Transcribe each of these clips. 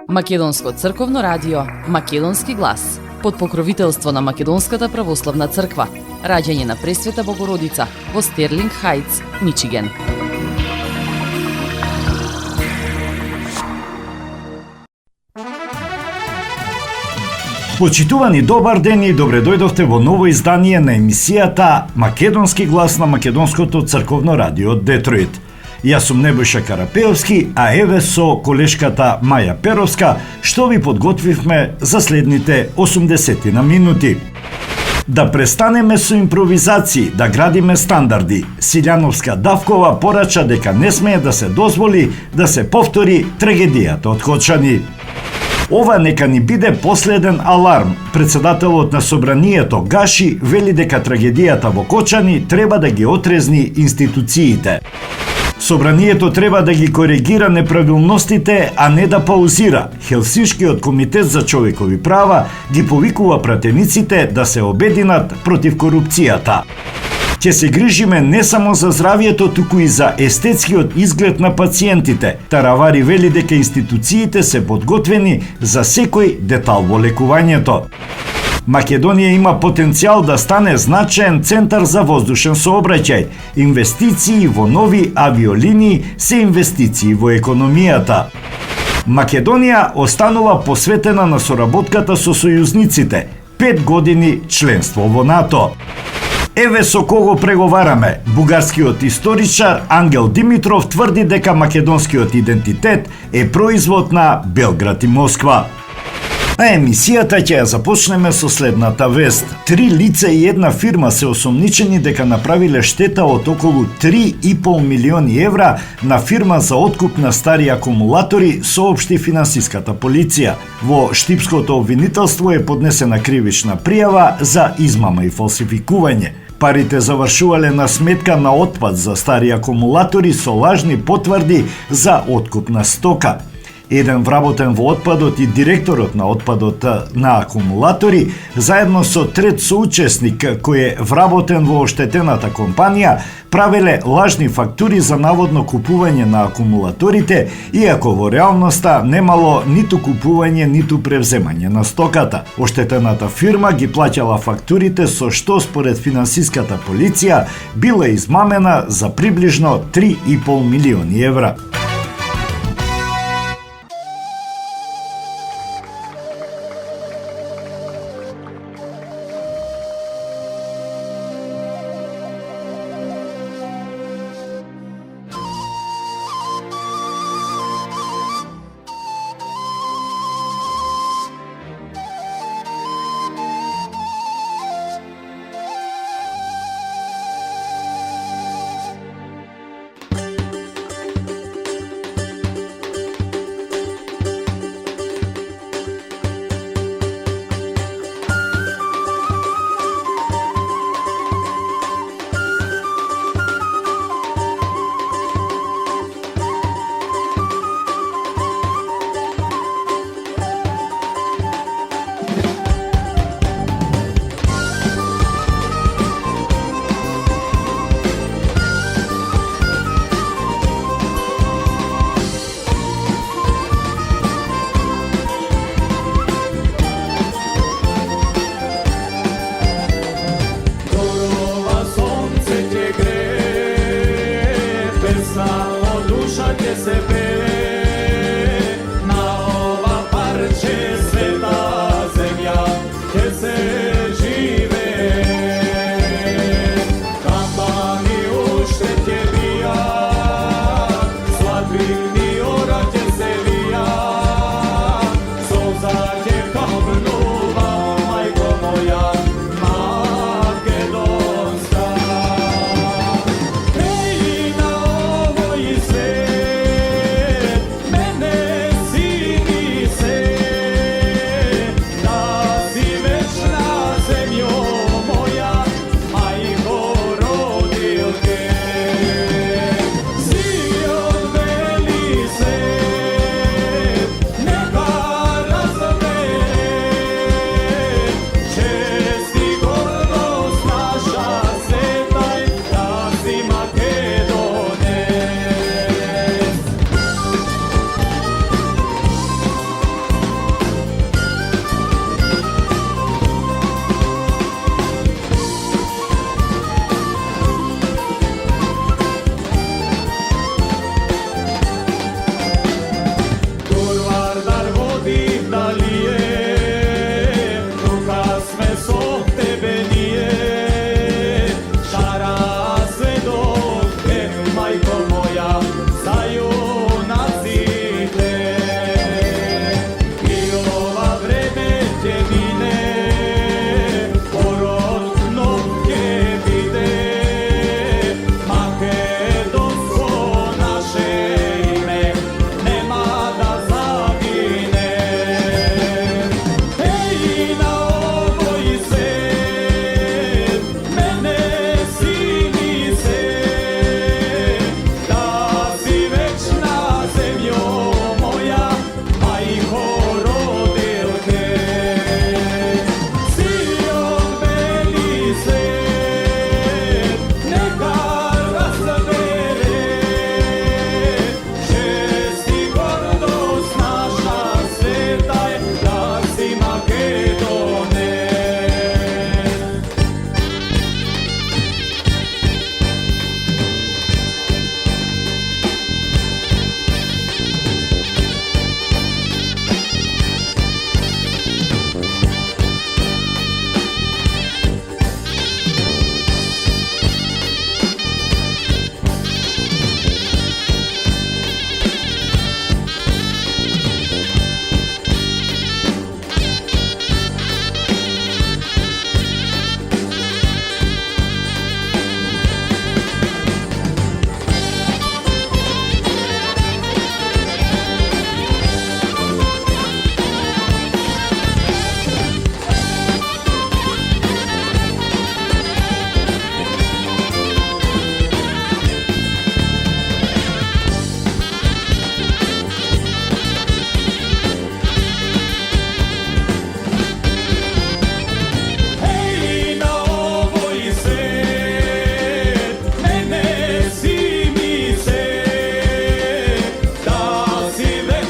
Македонско црковно радио, Македонски глас, под покровителство на Македонската православна црква, раѓање на Пресвета Богородица во Стерлинг Хајтс, Мичиген. Почитувани, добар ден и добре дојдовте во ново издание на емисијата Македонски глас на Македонското црковно радио од Детройт. Јас сум Небојша Карапеовски, а еве со колешката Маја Перовска, што ви подготвивме за следните 80 минути. Да престанеме со импровизации, да градиме стандарди. Силјановска Давкова порача дека не смее да се дозволи да се повтори трагедијата од Кочани. Ова нека ни биде последен аларм. Председателот на Собранието Гаши вели дека трагедијата во Кочани треба да ги отрезни институциите. Собранието треба да ги коригира неправилностите, а не да паузира. Хелсиншкиот комитет за човекови права ги повикува пратениците да се обединат против корупцијата. Ќе се грижиме не само за здравието, туку и за естетскиот изглед на пациентите. Таравари вели дека институциите се подготвени за секој детал во лекувањето. Македонија има потенцијал да стане значаен центар за воздушен сообраќај. Инвестиции во нови авиолинии се инвестиции во економијата. Македонија останува посветена на соработката со сојузниците. 5 години членство во НАТО. Еве со кого преговараме. Бугарскиот историчар Ангел Димитров тврди дека македонскиот идентитет е производ на Белград и Москва. А емисијата ќе ја започнеме со следната вест. 3 лица и една фирма се осомничени дека направиле штета од околу 3,5 милиони евра на фирма за откуп на стари акумулатори, соопшти финансиската полиција. Во штипското обвинителство е поднесена кривична пријава за измама и фалсификување. Парите завршувале на сметка на отпад за стари акумулатори со лажни потврди за откуп на стока. Еден вработен во отпадот и директорот на отпадот на акумулатори, заедно со трет соучесник кој е вработен во оштетената компанија, правеле лажни фактури за наводно купување на акумулаторите, иако во реалноста немало ниту купување, ниту превземање на стоката. Оштетената фирма ги плаќала фактурите со што според финансиската полиција била измамена за приближно 3,5 милиони евра.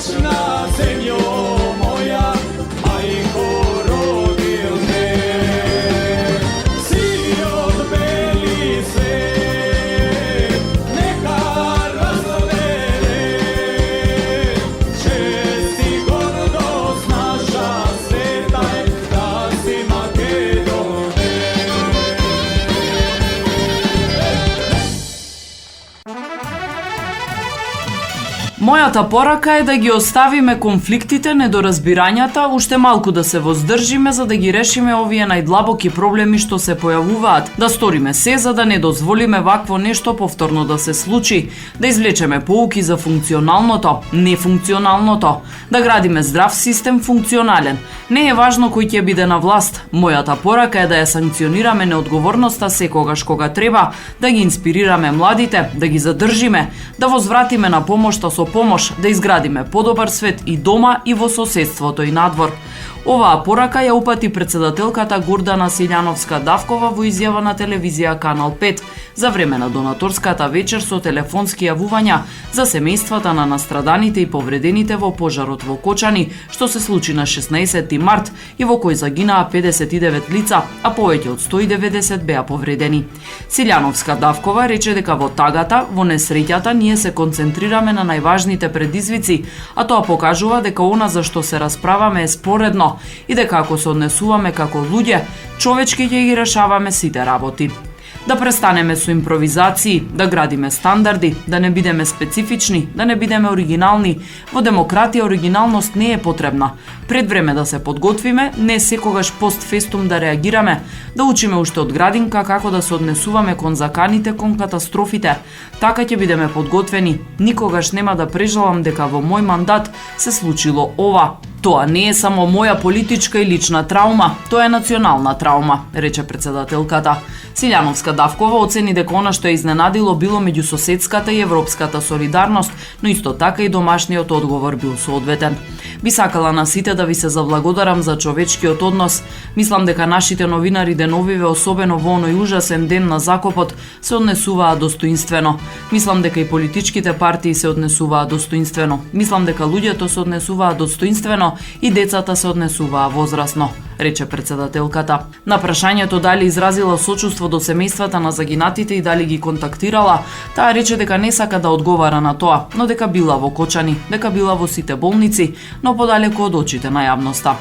Вечна земјо моја, мајко родилне, сиот бели свет, нека разледе, чест и гордост наша светај, да си Македоне. Мојата порака е да ги оставиме конфликтите, недоразбирањата, уште малку да се воздржиме за да ги решиме овие најдлабоки проблеми што се појавуваат, да сториме се за да не дозволиме вакво нешто повторно да се случи, да извлечеме поуки за функционалното, нефункционалното, да градиме здрав систем функционален. Не е важно кој ќе биде на власт. Мојата порака е да ја санкционираме неодговорноста секогаш кога треба, да ги инспирираме младите, да ги задржиме, да возвратиме на помошта со помош, да изградиме подобар свет и дома и во соседството и надвор. Оваа порака ја упати претседателката Гордана Силјановска-Давкова во изјава на телевизија Канал 5 за време на донаторската вечер со телефонски јавувања за семејствата на настраданите и повредените во пожарот во Кочани, што се случи на 16 март и во кој загинаа 59 лица, а повеќе од 190 беа повредени. Силјановска-Давкова рече дека во тагата, во несреќата, ние се концентрираме на најважните предизвици, а тоа покажува дека она за што се расправаме е споредно и дека ако се однесуваме како луѓе, човечки ќе ги решаваме сите работи. Да престанеме со импровизации, да градиме стандарди, да не бидеме специфични, да не бидеме оригинални. Во демократија оригиналност не е потребна. Пред време да се подготвиме, не секогаш постфестум да реагираме, да учиме уште од градинка како да се однесуваме кон заканите, кон катастрофите. Така ќе бидеме подготвени. Никогаш нема да прежалам дека во мој мандат се случило ова. Тоа не е само моја политичка и лична траума, тоа е национална траума, рече претседателката. Силјановска-Давкова оцени дека она што е изненадило било меѓусоседската и европската солидарност, но исто така и домашниот одговор бил соодветен. Би сакала на сите да ви се заблагодарам за човечкиот однос. Мислам дека нашите новинари деновиве, особено во оној ужасен ден на закопот, се однесуваа достоинствено. Мислам дека и политичките партии се однесуваа достоинствено. Мислам дека луѓето се однесуваа достоинствено и децата се однесуваа возрасно, рече претседателката. На прашањето дали изразила сочувство до семејствата на загинатите и дали ги контактирала, таа рече дека не сака да одговара на тоа, но дека била во Кочани, дека била во сите болници, но подалеку од очите на јавноста.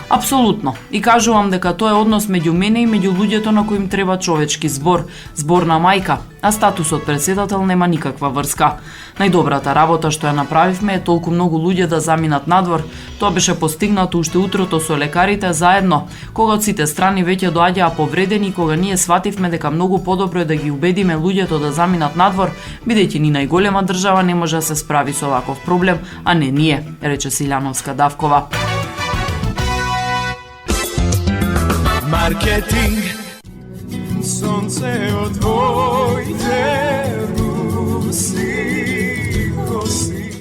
Апсолутно. И кажувам дека тоа е однос меѓу мене и меѓу луѓето на кои им треба човечки збор, збор на мајка, а статусот председател нема никаква врска. Најдобрата работа што ја направивме е толку многу луѓе да заминат надвор. Тоа беше постигнато уште утрото со лекарите заедно, кога од сите страни веќе доаѓаа повредени, кога ние свативме дека многу подобро е да ги убедиме луѓето да заминат надвор, бидејќи ни најголема држава не може да се справи со ваков проблем, а не ние, рече Силјановска-Давкова. Маркетинг, сонце од твоите руси коси.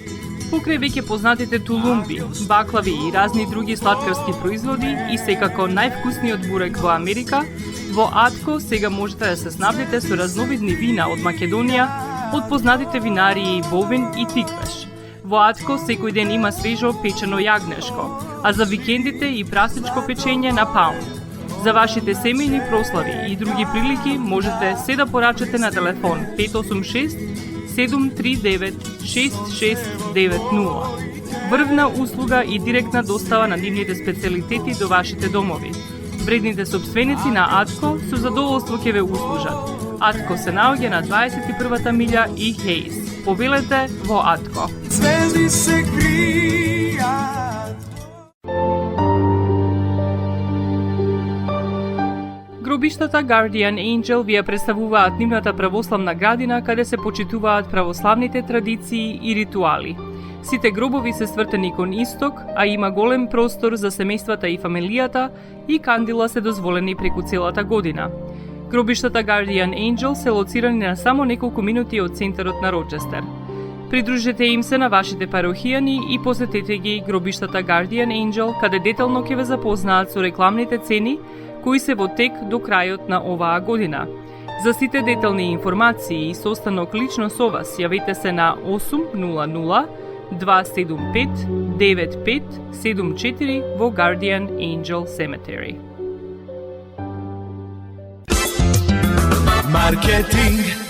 Покрај веќе познатите тулумби, баклави и разни други сладкарски производи и секако највкусниот бурек во Америка, во Атко сега можете да се снабдите со разновидни вина од Македонија, од познатите винарии Бовин и Тиквеш. Во Атко секој ден има свежо печено јагнешко, а за викендите и прасечко печење на паунд. За вашите семејни прослави и други прилики можете се да порачате на телефон 586 739 6690. Врвна услуга и директна достава на нивните специјалитети до вашите домови. Вредните собственици на Атко со задоволство ќе ве услужат. Атко се наоѓа на 21-та милја и Хейс. Повелете во Атко. Звезди се кријат. Гробиштата Guardian Angel ви ја представуваат нивната православна градина каде се почитуваат православните традиции и ритуали. Сите гробови се свртени кон исток, а има голем простор за семејствата и фамилијата и кандила се дозволени преку целата година. Гробиштата Guardian Angel се лоцирани на само неколку минути од центарот на Рочестер. Придружете им се на вашите парохијани и посетете ги гробиштата Guardian Angel, каде детално ќе ве запознаат со рекламните цени кои се во тек до крајот на оваа година. За сите детални информации и состанок лично со вас, јавете се на 800 275-9574 во Guardian Angel Cemetery. Маркетинг.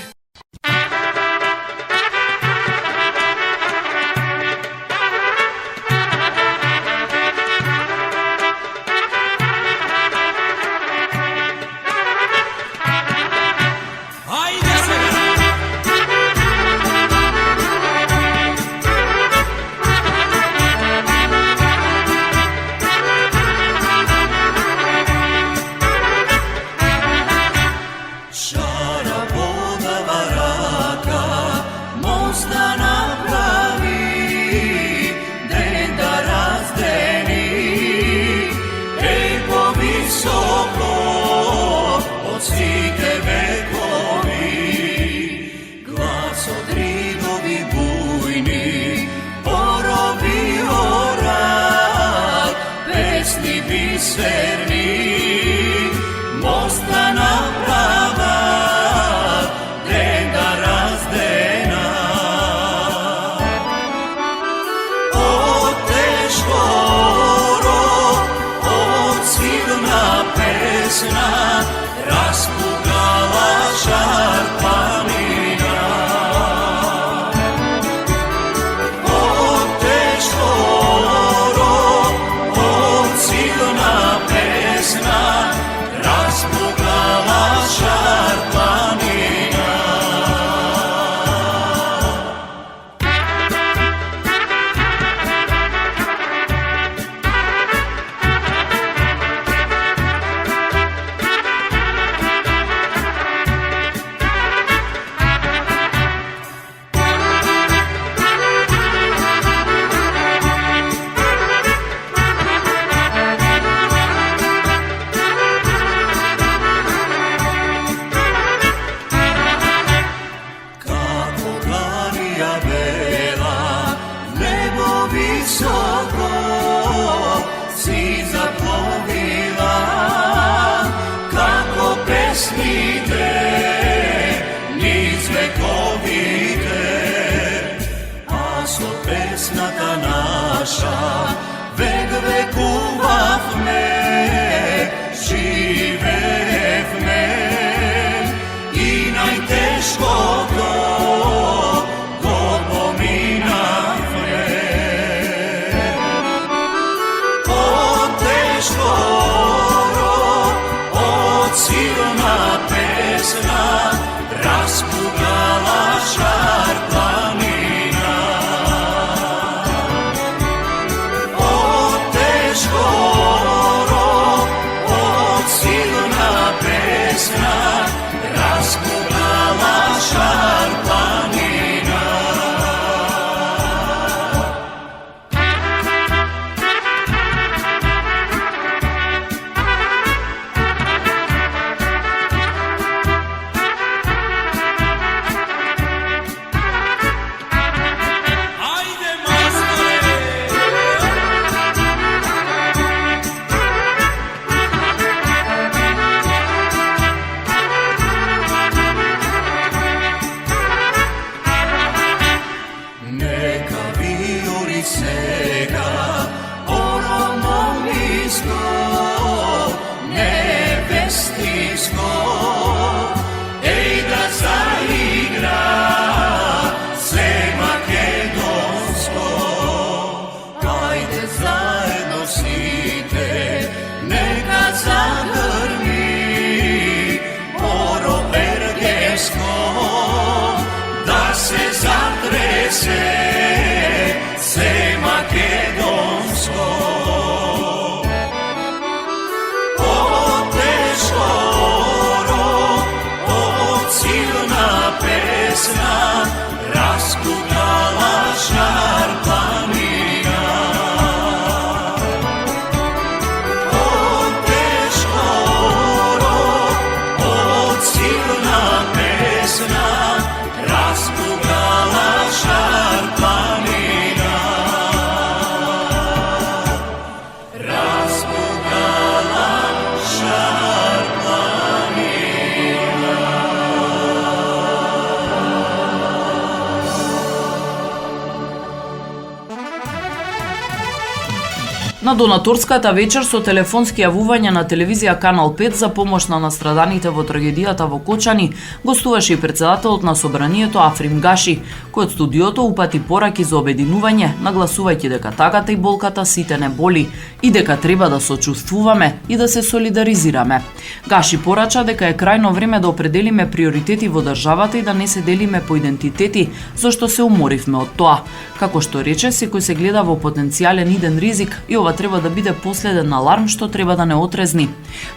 На донаторската вечер со телефонски јавувања на телевизија Канал 5 за помош на настраданите во трагедијата во Кочани, гостуваше и председателот на собранието Африм Гаши, кој од студиото упати пораки за обединување, нагласувајќи дека тагата и болката сите не боли и дека треба да сочувствуваме и да се солидаризираме. Гаши порача дека е крајно време да определиме приоритети во државата и да не се делиме по идентитети, зашто се уморивме од тоа. Како што рече, секој се гледа во потенцијален иден ризик и ова треба да биде последен аларм што треба да не отрезни.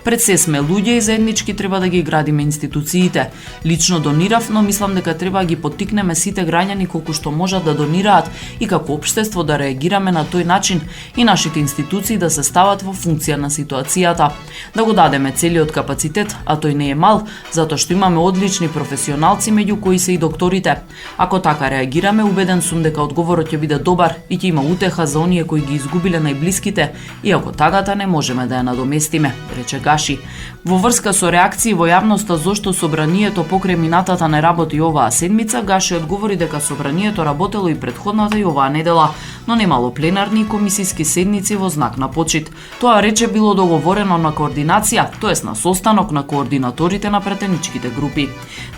Пред се сме луѓе и заеднички треба да ги градиме институциите. Лично донирав, но мислам дека треба да ги поттикнеме сите граѓани колку што можат да донираат и како општество да реагираме на тој начин и нашите институции да се стават во функција на ситуацијата. Да го дадеме целиот капацитет, а тој не е мал, затоа што имаме одлични професионалци меѓу кои се и докторите. Ако така реагираме, убеден сум дека одговорот ќе биде добар и ќе има утеха за оние кои ги изгубиле најблиските, иако тагата не можеме да ја надоместиме, рече Гаши. Во врска со реакции во јавноста зошто собранието покрај минатата не работи оваа седмица, Гаши одговори дека собранието работело и претходната и оваа недела, но немало пленарни и комисиски седници во знак на почит. Тоа рече било договорено на координација, тоест на состанок на координаторите на пратеничките групи.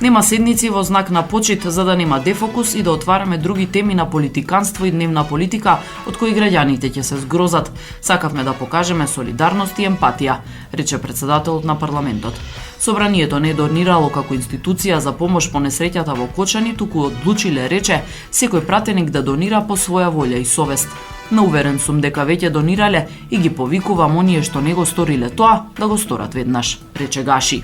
Нема седници во знак на почит за да нема дефокус и да отвараме други теми на политиканство и дневна политика од кои граѓаните ќе се згрозат. Сакавме да покажеме солидарност и емпатија, рече председателот на парламентот. Собранието не донирало како институција за помош по несреќата во Кочани, туку одлучиле, рече, секој пратеник да донира по своја волја и совест. Но уверен сум дека веќе донирале и ги повикувам оние што не го сториле тоа да го сторат веднаш, рече Гаши.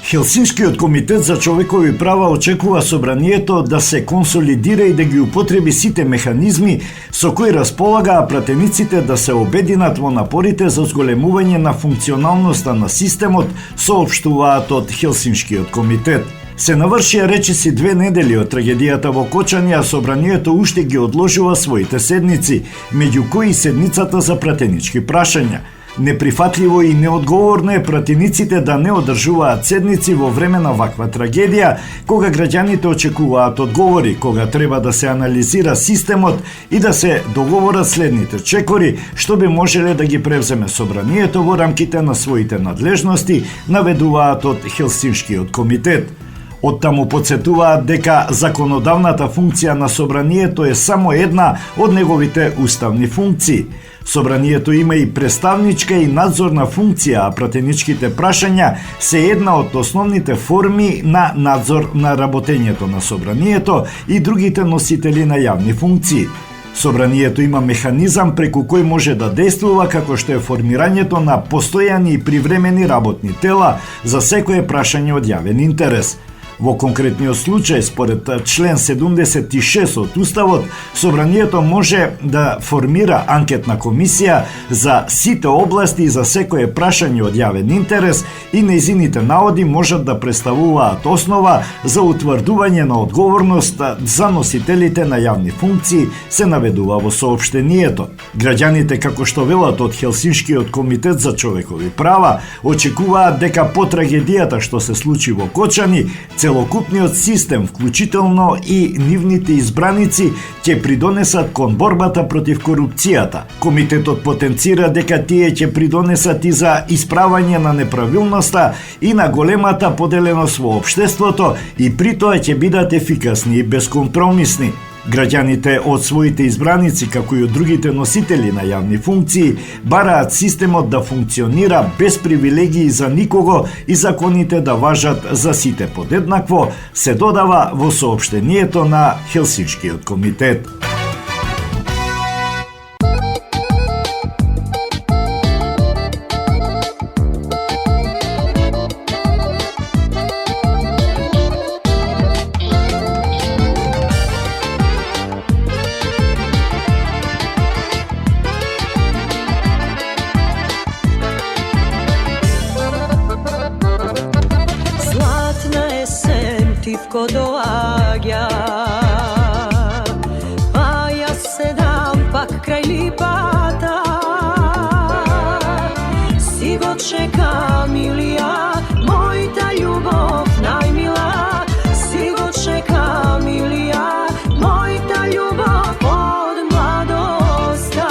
Хелсинскиот комитет за човекови права очекува собранието да се консолидира и да ги употреби сите механизми со кои располагаа пратениците да се обединат во напорите за зголемување на функционалноста на системот, соопштуваат од Хелсинскиот комитет. Се навршија речиси 2 недели од трагедијата во Кочани, а собранието уште ги одложува своите седници, меѓу кои седницата за пратенички прашања. Неприфатливо и неодговорно е пратениците да не одржуваат седници во време на ваква трагедија, кога граѓаните очекуваат одговори, кога треба да се анализира системот и да се договорат следните чекори, што би можеле да ги превземе собранието во рамките на своите надлежности, наведуваат од Хелсинскиот комитет. Оттаму подсетуваат дека законодавната функција на собранието е само една од неговите уставни функции. Собранието има и представничка и надзорна функција, а пратеничките прашања се една од основните форми на надзор на работењето на собранието и другите носители на јавни функции. Собранието има механизам преку кој може да действува, како што е формирањето на постојани и привремени работни тела за секое прашање од јавен интерес. Во конкретниот случај, според член 76 од Уставот, собранието може да формира анкетна комисија за сите области и за секое прашање од јавен интерес и нејзините наводи можат да представуваат основа за утврдување на одговорност за носителите на јавни функции, се наведува во соопштението. Граѓаните, како што велат од Хелсинскиот комитет за човекови права, очекуваат дека по трагедијата што се случи во Кочани, целокупниот систем, вклучително и нивните избраници, ќе придонесат кон борбата против корупцијата. Комитетот потенцира дека тие ќе придонесат и за исправање на неправилноста и на големата поделеност во општеството и при тоа ќе бидат ефикасни и безкомпромисни. Граѓаните од своите избраници, како и од другите носители на јавни функции, бараат системот да функционира без привилегии за никого и законите да важат за сите подеднакво, се додава во соопштението на Хелсинскиот комитет. Тивко доаѓа, па јас седам пак крај липата. Си го чекам, Илија, мојта љубов најмила. Си го чекам, Илија, мојта љубов од младоста.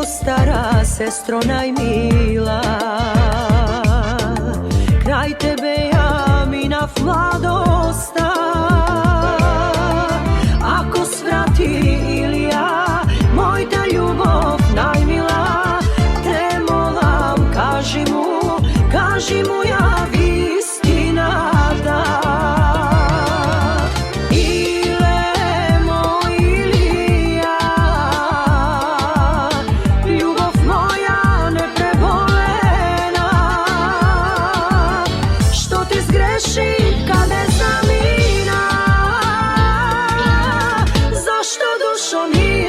Стара сестро најмила, крај тебе ја минав младоста. Ако сврати Илија, мојта љубов најмила, те молам, кажи му јави истината. Каде замина, зашто душо ми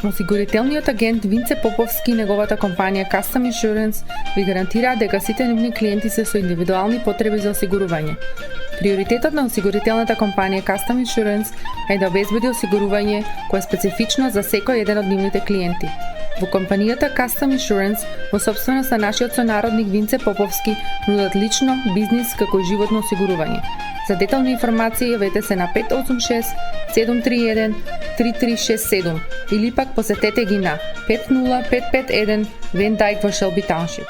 Осигурителниот агент Винце Поповски и неговата компанија Custom Insurance ви гарантираат дека сите нивни клиенти се со индивидуални потреби за осигурување. Приоритетот на осигурителната компанија Custom Insurance е да обезбеди осигурување кое е специфично за секој еден од нивните клиенти. Во компанијата Custom Insurance, во собственост на нашиот сонародник Винце Поповски, нудат лично, бизнис како и животно осигурување. За детални информации јавете се на 586 731 3367 или пак посетете ги на 50551 Вен Дайк во Шелби Тауншип.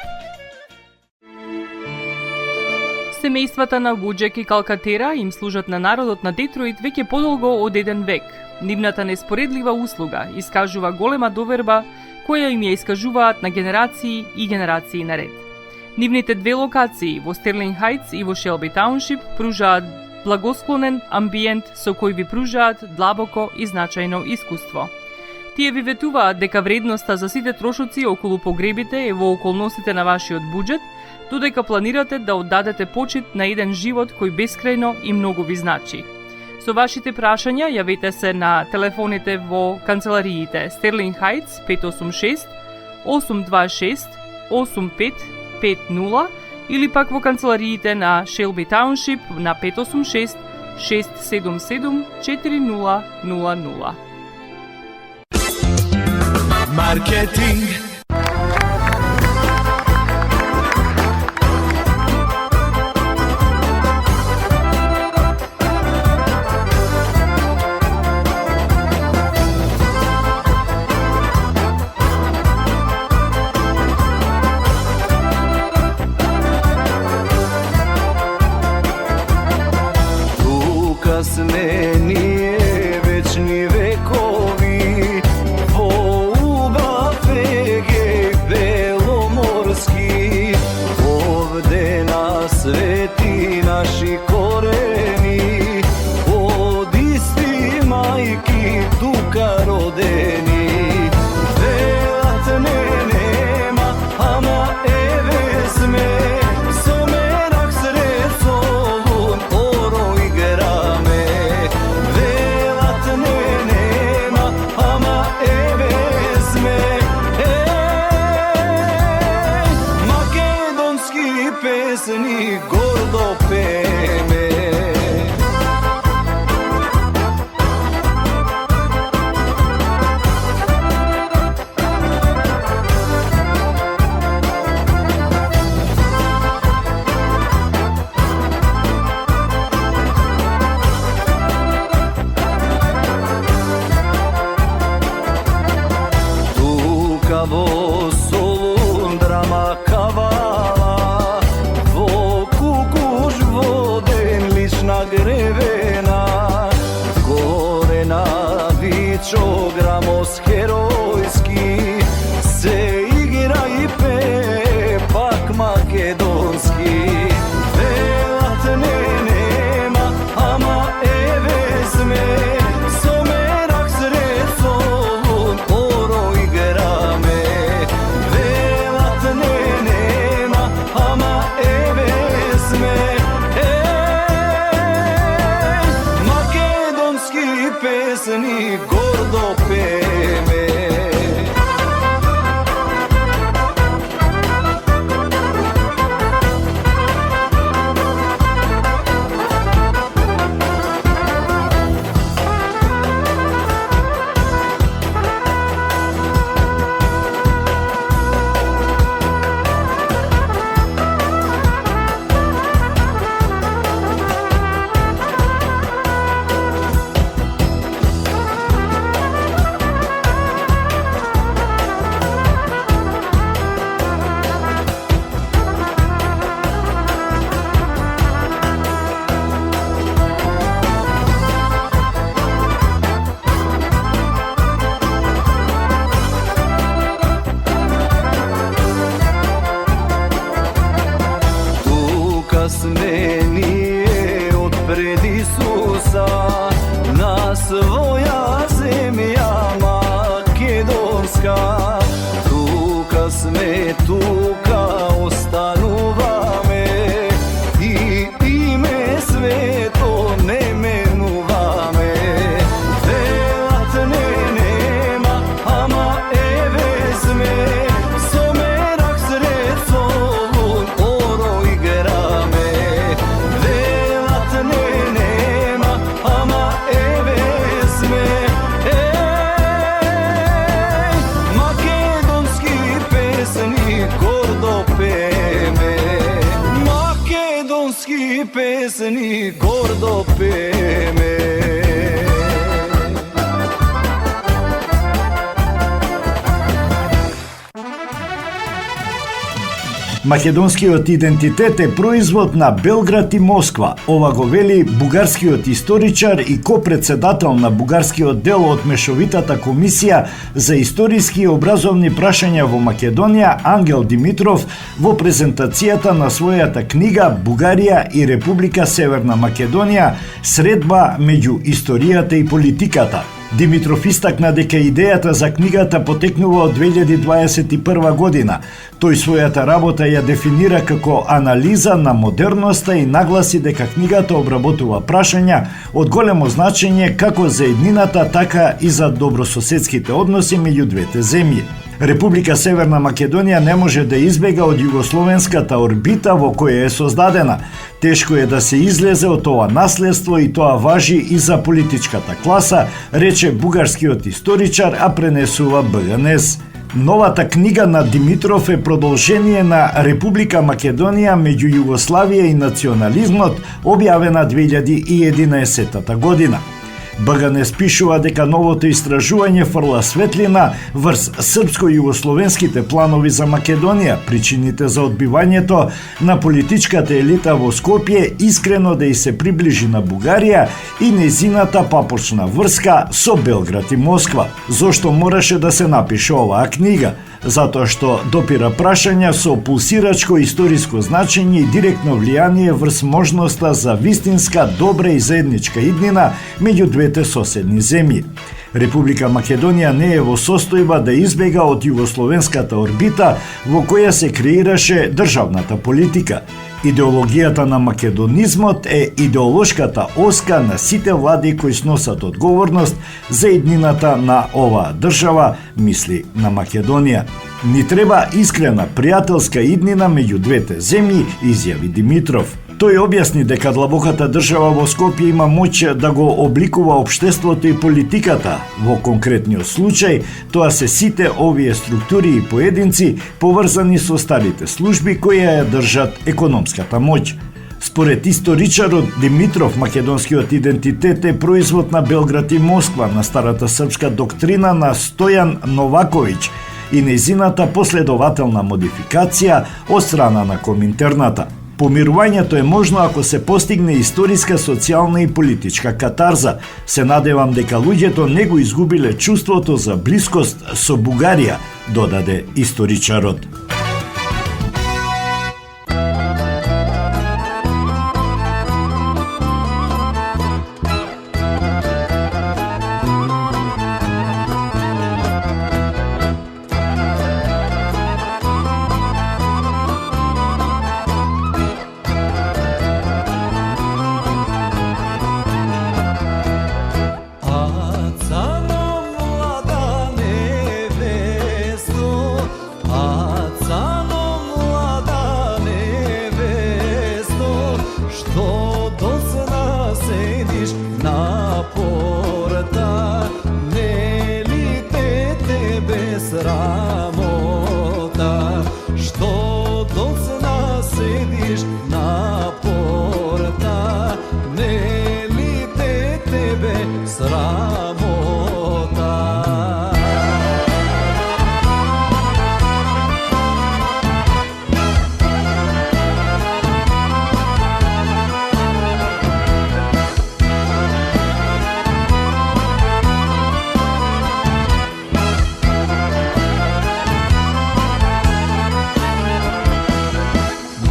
Семејствата на Вуџек и Калкатера им служат на народот на Детройт веќе подолго од еден век. Нивната неспоредлива услуга искажува голема доверба која им ја искажуваат на генерации и генерации наред. Нивните две локации во Стерлинг Хајтс и во Шелби Тауншип пружаат благосклонен амбиент со кој ви пружаат длабоко и значајно искуство. Тие ви ветуваат дека вредноста за сите трошоци околу погребите е во околностите на вашиот буџет, додека планирате да оддадете почит на еден живот кој бескрајно и многу ви значи. Со вашите прашања јавете се на телефоните во канцелариите Стерлинг Хајтс 586 826 8550 или пак во канцелариите на Шелби Тауншип на 586 677 4000. Маркетинг. Сме ние вечни векови во убав егеј беломорски, овде на свети наши корени, од исти мајки тука родени. Велат не нема, ама еве сме, со мерак сред солун оро играме. Велат не нема, ама еве сме, македонски песни гордо пееме. Во Солун драма кавала, во Кукуш воден лична гревена, горе на Вичо грамос херојски, се игра и пее пак македонски. Велат не нема, ама еве сме, со мерак сред Солун оро играме. Велат не нема, ама еве сме, македонски песни гордо пееме. Сме ние од пред Исуса на своја земја македонска. Тука сме, тука остануваме и име свето не менуваме. Велат не нема, ама македонски песни гордо пееме. Македонскиот идентитет е производ на Белград и Москва. Ова го вели бугарскиот историчар и копредседател на бугарскиот дел од Мешовитата комисија за историски и образовни прашања во Македонија Ангел Димитров во презентацијата на својата книга Бугарија и Република Северна Македонија – средба меѓу историјата и политиката. Димитров истакна дека идејата за книгата потекнува од 2021 година. Тој својата работа ја дефинира како анализа на модерноста и нагласи дека книгата обработува прашања од големо значење како за еднината, така и за добрососедските односи меѓу двете земји. Република Северна Македонија не може да избега од југословенската орбита во која е создадена. Тешко е да се излезе од ова наследство и тоа важи и за политичката класа, рече бугарскиот историчар, а пренесува БНС. Новата книга на Димитров е продолжение на Република Македонија меѓу Југославија и национализмот, објавена 2011 година. БГНС пишува дека новото истражување фрла светлина врз српско-југословенските планови за Македонија, причините за одбивањето на политичката елита во Скопје искрено да и се приближи на Бугарија и незината папочна врска со Белград и Москва. Зошто мораше да се напише оваа книга? Затоа што допира прашања со пулсирачко историско значење и директно влијание врз можноста за вистинска, добра и заедничка иднина меѓу двете соседни земји. Република Македонија не е во состојба да избега од југословенската орбита во која се креираше државната политика. Идеологијата на македонизмот е идеолошката оска на сите влади кои сносат одговорност за иднината на оваа држава, мисли на Македонија. Ни треба искрена пријателска иднина меѓу двете земји, изјави Димитров. Тој објасни дека длабоката држава во Скопје има моќ да го обликува општеството и политиката. Во конкретниот случај, тоа се сите овие структури и поединци поврзани со старите служби кои ја држат економската моќ. Според историчарот Димитров, македонскиот идентитет е производ на Белград и Москва, на старата српска доктрина на Стојан Новаковиќ и незината последователна модификација од страна на Коминтерната. Помирувањето е можно ако се постигне историска, социјална и политичка катарза. Се надевам дека луѓето не го изгубиле чувството за блискост со Бугарија, додаде историчарот.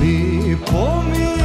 Ми помирување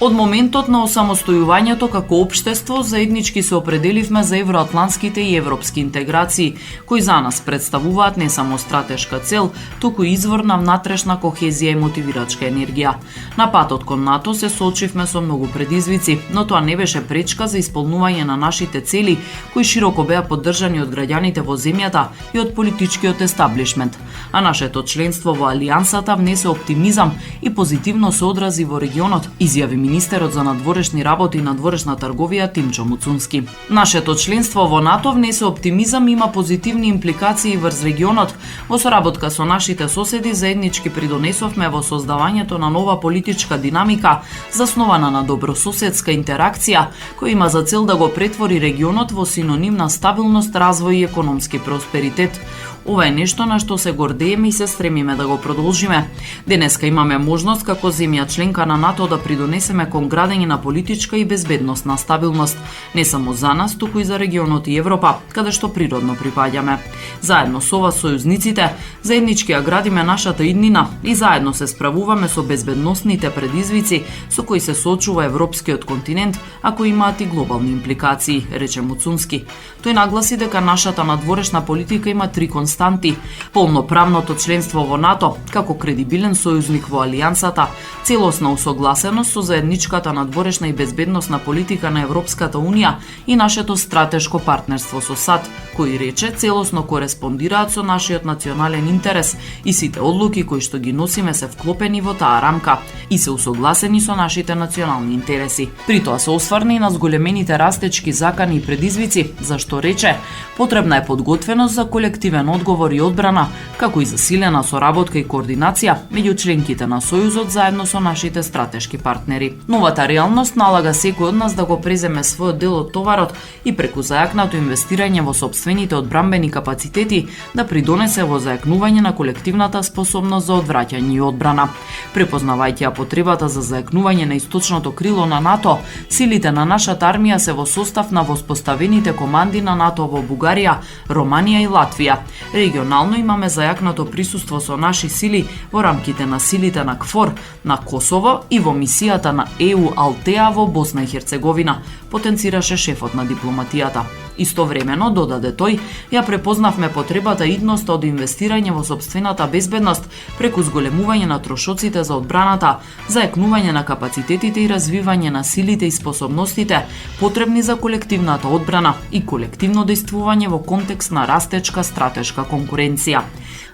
Од моментот на осамостојувањето како општество, заеднички се определивме за евроатлантските и европски интеграции, кои за нас представуваат не само стратешка цел, туку извор на внатрешна кохезија и мотивирачка енергија. На патот кон НАТО се соочивме со многу предизвици, но тоа не беше пречка за исполнување на нашите цели, кои широко беа поддржани од граѓаните во земјата и од политичкиот естаблишмент. А нашето членство во Алијансата внесе оптимизам и позитивно се одрази во регионот, изјави министерот за надворешни работи и надворешна трговија Тимчо Муцунски. Нашето членство во НАТО внесе оптимизам и има позитивни импликации врз регионот. Во соработка со нашите соседи заеднички придонесовме во создавањето на нова политичка динамика заснована на добрососедска интеракција, која има за цел да го претвори регионот во синоним на стабилност, развој и економски просперитет. Ова е нешто на што се гордееме и се стремиме да го продолжиме. Денеска имаме можност како земја членка на НАТО да придонесеме кон градење на политичка и безбедносна стабилност, не само за нас, туку и за регионот и Европа, каде што природно припаѓаме. Заедно со вас, сојузниците, заеднички ја градиме нашата иднина и заедно се справуваме со безбедносните предизвици со кои се соочува европскиот континент, а кои имаат и глобални импликации, рече Муцунски. Тој нагласи дека нашата надворешна политика има три константи: полноправното членство во НАТО како кредибилен сојузник во Алијансата, целосна усогласеност со заедничката надворешна и безбедносна политика на Европската Унија и нашето стратешко партнерство со САД, кои рече целосно кореспондираат со нашиот национален интерес и сите одлуки кои што ги носиме се вклопени во таа рамка и се усогласени со нашите национални интереси. При тоа се осврна и на зголемените растечки закани и предизвици, зашто рече потребна е подготвеност за колективен одговор и одбрана, како и засилена соработка и координација меѓу членките на Сојузот заедно со нашите стратешки партнери. Новата реалност налага секој од нас да го преземе својот дел од товарот и преку зајакнато инвестирање во сопствените одбрамбени капацитети да придонесе во зајакнување на колективната способност за одвраќање и одбрана. Препознавајќи ја потребата за зајакнување на источното крило на НАТО, силите на нашата армија се во состав на воспоставените команди на НАТО во Бугарија, Романија и Латвија. Регионално имаме зајакнато присуство со наши сили во рамките на силите на КФОР на Косово и во мисијата на ЕУ Алтеа во Босна и Херцеговина, потенцираше шефот на дипломатијата. Истовремено, додаде тој, ја препознавме потребата идноста од инвестирање во сопствената безбедност преку зголемување на трошоците за одбраната, зајакнување на капацитетите и развивање на силите и способностите потребни за колективната одбрана и колективно дејствување во контекст на растечка стратешка конкуренција.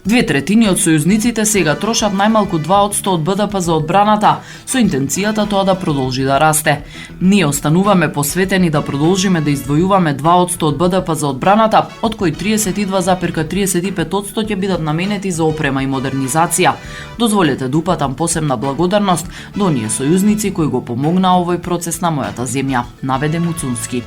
2/3 од сојузниците сега трошат најмалку 2% од БДП за одбраната, со интенцијата тоа да продолжи да расте. Ние остануваме посветени да продолжиме да издвојуваме 2% од БДП за одбраната, од кои 32,35% ќе бидат наменети за опрема и модернизација. Дозволете да упатам посебна благодарност до оние сојузници кои го помогнаа овој процес на мојата земја, наведе Муцунски.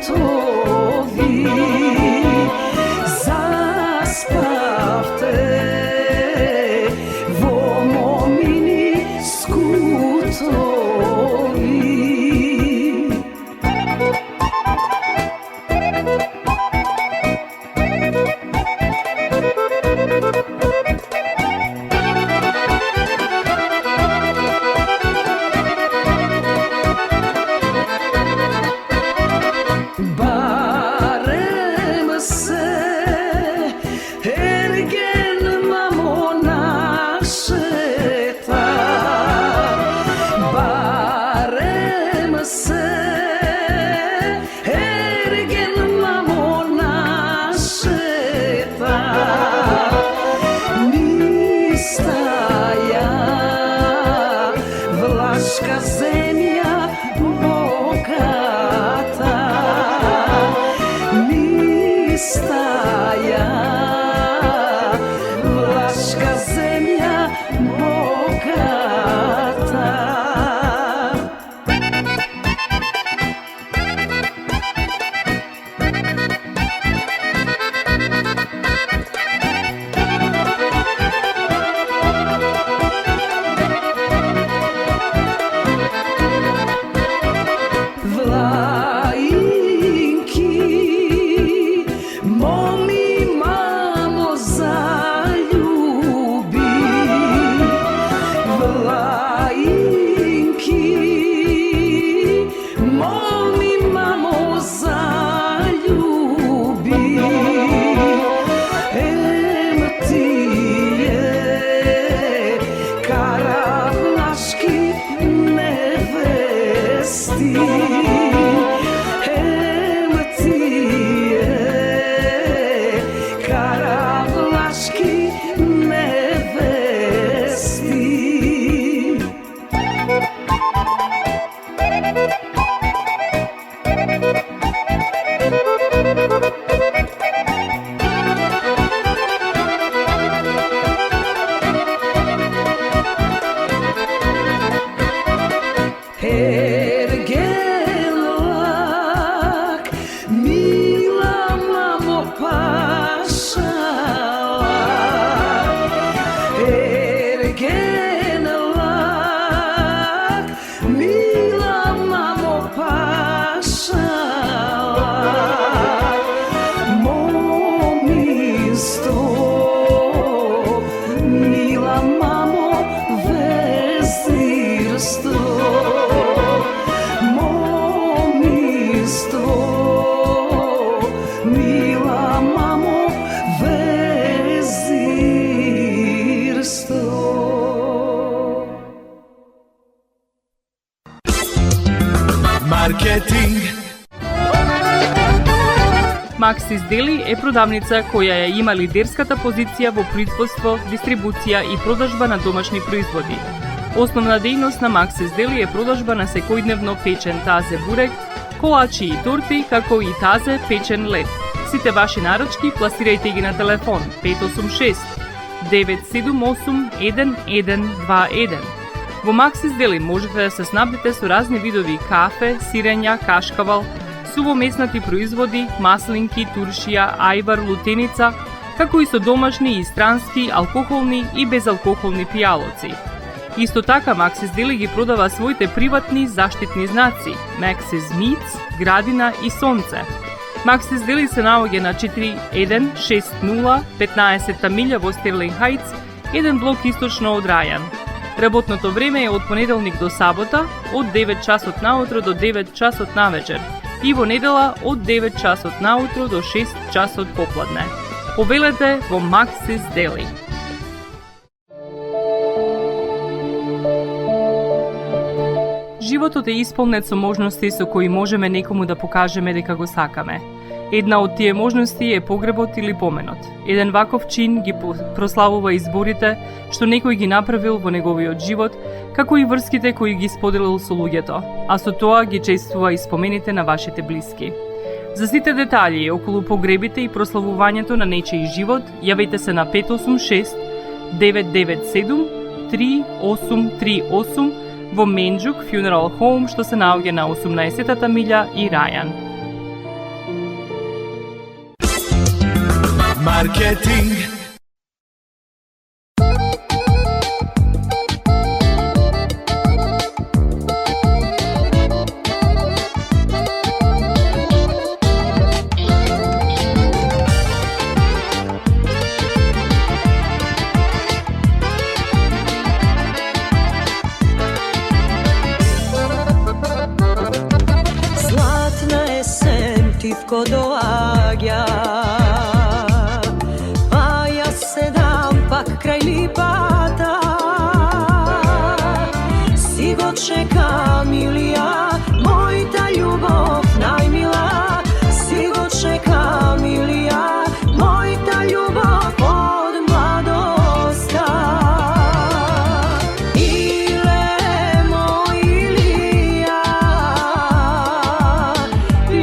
скутови заспавте во момини скутови. Барем се ерген мамо нашета, барем се ерген мамо нашета, мистаја влашка земја богата, мистаја влашка земја богата. Влаинки, моми мамо залюби. Влаинки, моми мамо залюби. Тие каравлашки невести, каравлашки невести. Ергелак, мила мамо пашала. Ергелак, мила мамо пашала. Момисто, мила мамо вездирсто. Момисто, мила мамо везирсто. Маркетинг. Максис Дели е продавница која ја има лидерската позиција во производство, дистрибуција и продажба на домашни производи. Основна дејност на Максис Дели е продажба на секојдневно печен тазе бурек, колачи и торти, како и тазе печен лед. Сите ваши наручки пласирајте ги на телефон 586 978 1121. Во Максис Дели можете да се снабдите со разни видови кафе, сирења, кашкавал, сувомеснати производи, маслинки, туршија, ајвар, лутеница, како и со домашни и странски, алкохолни и безалкохолни пијалоци. Исто така Максис Дели ги продава своите приватни заштитни знаци Maxis Meats, Градина и Сонце. Максис Дели се наоѓа на 4160 15 милја во Стерлинг Хајтс, еден блок источно од Рајан. Работното време е од понеделник до сабота, од 9 часот наутро до 9 часот навечер и во недела од 9 часот наутро до 6 часот попладне. Повелете во Максис Дели. Животот е исполнет со можности со кои можеме некому да покажеме дека го сакаме. Една од тие можности е погребот или поменот. Еден ваков чин ги прославува изборите што некој ги направил во неговиот живот, како и врските кои ги споделил со луѓето, а со тоа ги чествува и спомените на вашите блиски. За сите детали околу погребите и прославувањето на нечиј живот, јавете се на 586 997 3838 во Менџук Funeral Home, што се наоѓа на 18-та милја и Рајан. Маркетинг. Zlatna jesen tipko doaѓа, pa ja sedam pak kraj lipata. Si go čekam ili ja, moja ljubov najmila. Si go čekam ili ja, moja ljubov od mladosta. Ile moj ili ja,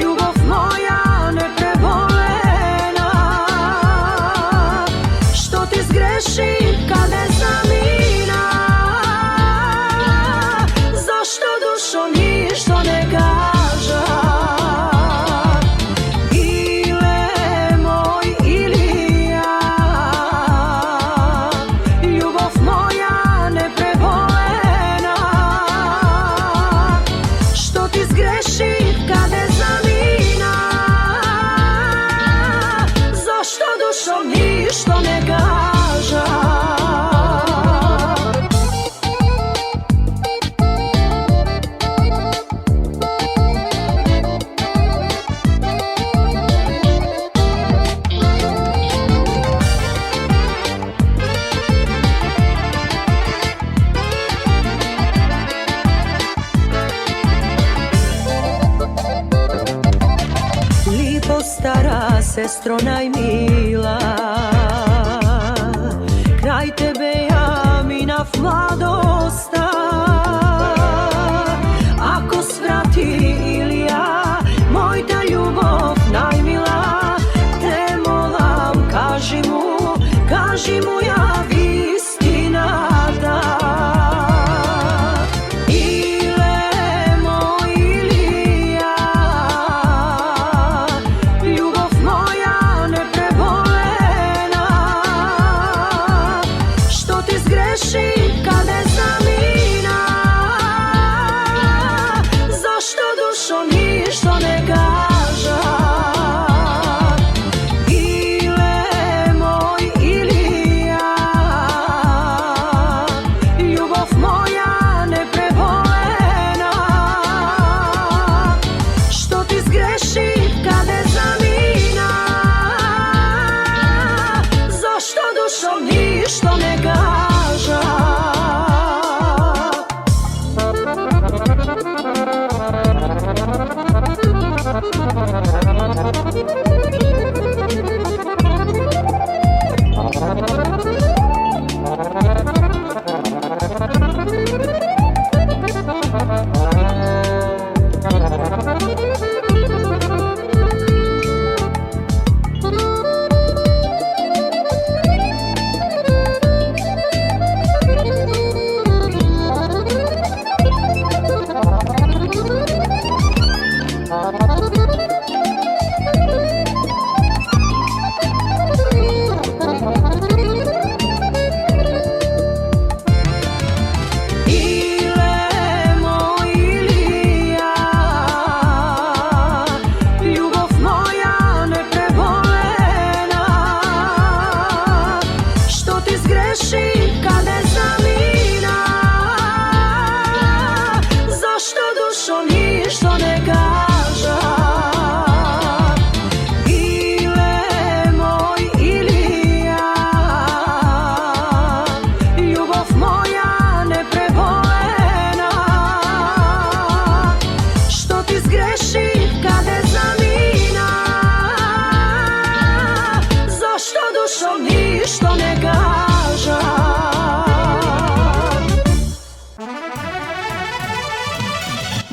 ljubov moja neprebolena. Što ti zgrešim kad ne znam ina, zašto dušo ništo ne kaža. Ile moj ili ja, ljubov moja neprebolena. Što ti zgrešim kad ne znam ina, zašto dušo ništo ne kaža. Lipo stara sestro najmila, kraj tebe ja minav mladosta. Ako svrati ili ja, moja ljubov najmila, te molam kaži mu ja istinata. Ile moj ili ja, ljubov moja neprebolena. Što ti zgrešim kad ne znam ina, zašto dušo ništo ne kaža. Ile moj ili ja, ljubov moja neprebolena. Što ti zgrešim kad ne znam ina, zašto dušom ništo ne kaža.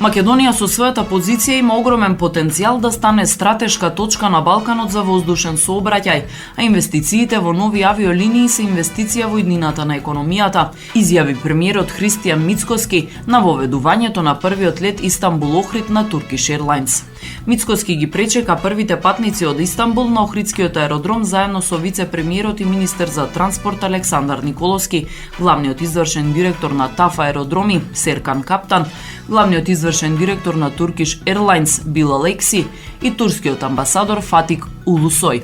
Македонија со својата позиција има огромен потенцијал да стане стратешка точка на Балканот за воздушен сообраќај, а инвестициите во нови авиолинии се инвестиција во иднината на економијата, изјави премиерот Христијан Мицкоски на воведувањето на првиот лет Истанбул-Охрид на Turkish Airlines. Мицкоски ги пречека првите патници од Истанбул на Охридскиот аеродром заедно со вице-премиерот и министер за транспорт Александар Николовски, главниот извршен директор на ТАФ аеродроми Серкан Каптан, главниот извршен директор на Turkish Airlines Бил Алекси и турскиот амбасадор Фатик Улусој.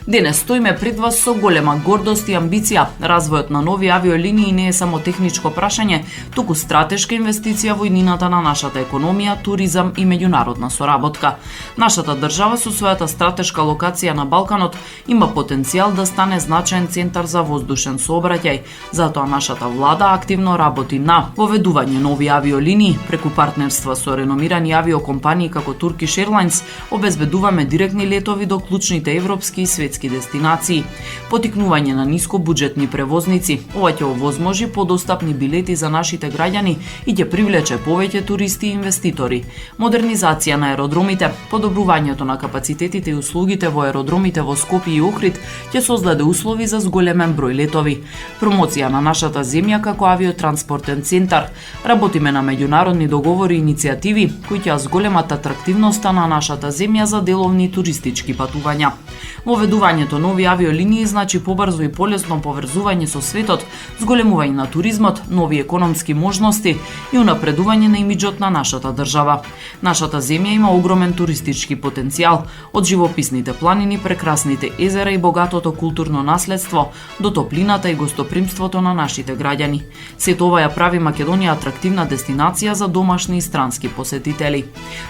Денес стоиме пред вас со голема гордост и амбиција. Развојот на нови авиолинии не е само техничко прашање, туку стратешка инвестиција во иднината на нашата економија, туризам и меѓународна соработка. Нашата држава со својата стратешка локација на Балканот има потенцијал да стане значаен центар за воздушен сообраќај. Затоа нашата влада активно работи на воведување нови авиолинии преку партнерства со реномирани авиокомпании како Turkish Airlines, обезбедуваме директни летови до клучните европски и светски дестинации. Потикнување на нискобуџетни превозници, ова ќе овозможи подостапни билети за нашите граѓани и ќе привлече повеќе туристи и инвеститори. Модернизација на аеродромите, подобрувањето на капацитетите и услугите во аеродромите во Скопје и Охрид ќе создаде услови за зголемен број летови. Промоција на нашата земја како авиотранспортен центар. Работиме на меѓународни договори и иницијативи кои ќе зголемат атрактивноста на нашата земја за деловни туристички патувања. Воведувањето нови авиолинии значи побрзо и полесно поврзување со светот, зголемување на туризмот, нови економски можности и унапредување на имиџот на нашата држава. Нашата земја има огромен туристички потенцијал, од живописните планини, прекрасните езера и богатото културно наследство до топлината и гостопримството на нашите граѓани. Сето ова ја прави Македонија атрактивна дестинација за домашни и странски посетители.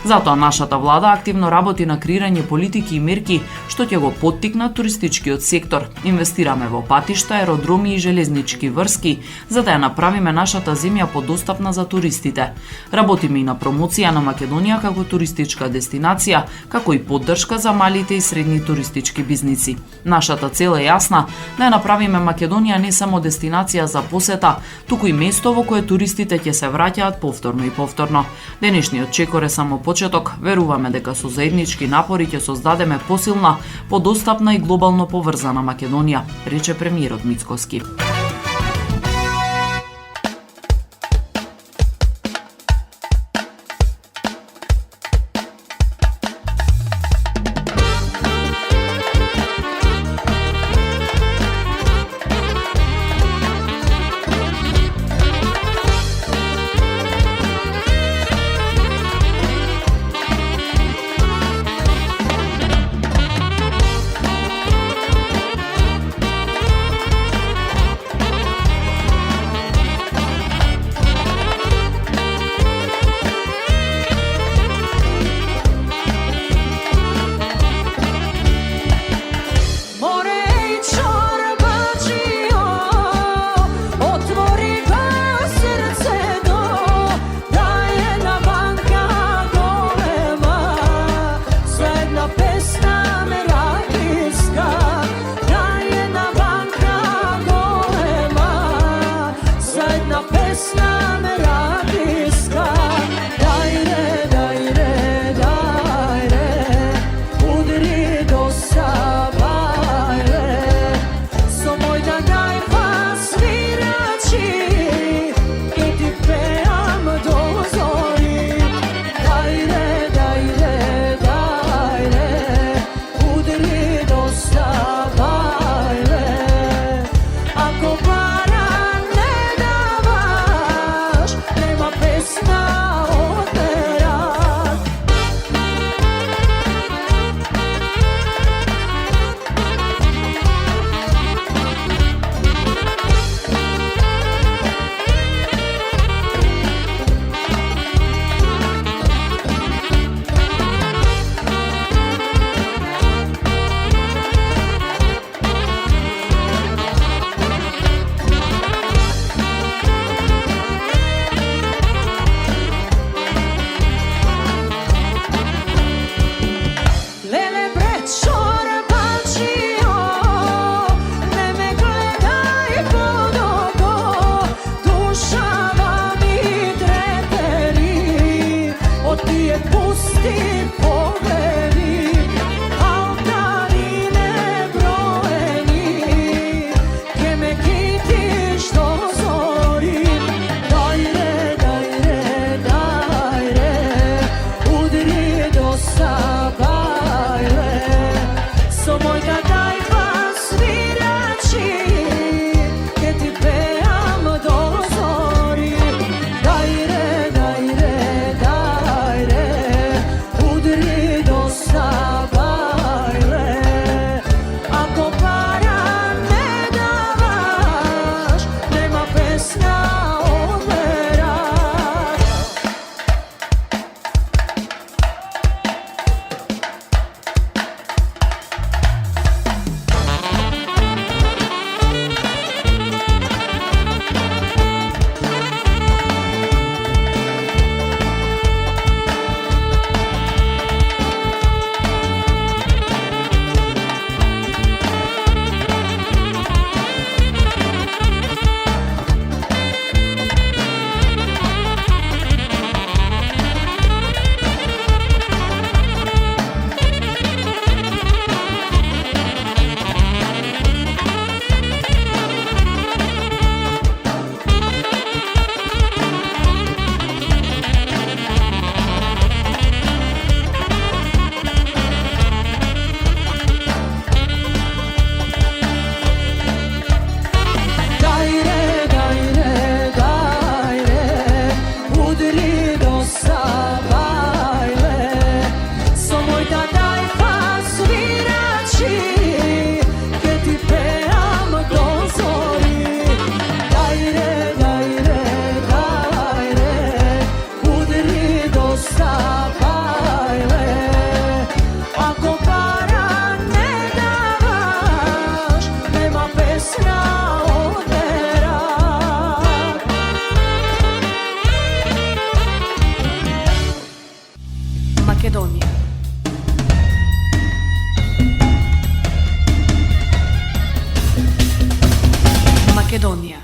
Затоа нашата влада активно работи на креирање политики и мерки што ќе го поттикнат туристичкиот сектор. Инвестираме во патишта, аеродроми и железнички врски, за да ја направиме нашата земја подостапна за туристите. Работиме и на промоција на Македонија како туристичка дестинација, како и поддршка за малите и средни туристички бизниси. Нашата цел е јасна, да ја направиме Македонија не само дестинација за посета, туку и место во кое туристите ќе се враќаат повторно и повторно. Денешниот чекор е само почеток, веруваме дека со заеднички напори ќе создадеме посилна, подостапна и глобално поврзана Македонија, рече премиерот Мицкоски. Македонија.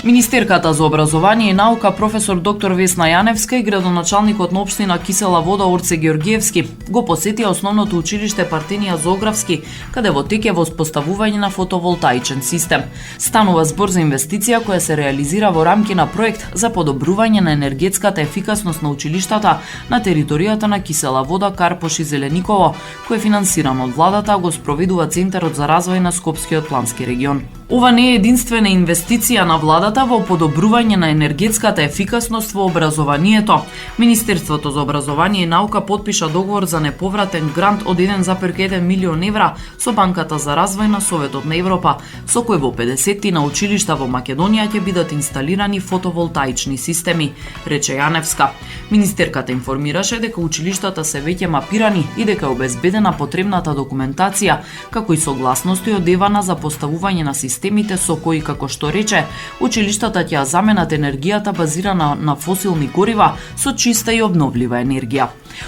Министерката за образование и наука професор доктор Весна Јаневска и градоначалникот на општина Кисела Вода Орце Георгиевски го посетија основното училиште Партенија Зографски, каде во тек е воспоставување на фотоволтаичен систем. Станува збор за инвестиција која се реализира во рамки на проект за подобрување на енергетската ефикасност на училиштата на територијата на Кисела Вода, Карпош и Зелениково, кој е финансирано од владата, го спроведува Центарот за развој на Скопскиот плански регион. Ова не е единствена инвестиција на владата во подобрување на енергетската ефикасност во образованието. Министерството за образование и наука подпиша договор за неповратен грант од 1,1 милион евра со Банката за развој на Советот на Европа, со кој во 50 на училишта во Македонија ќе бидат инсталирани фотоволтаични системи, рече Јаневска. Министерката информираше дека училиштата се веќе мапирани и дека е обезбедена потребната документација, како и согласност одевана за поставување на системите со кои, како што рече, училиштата ќе ја заменат енергијата базирана на фосилни горива со чиста и обновлива енергија.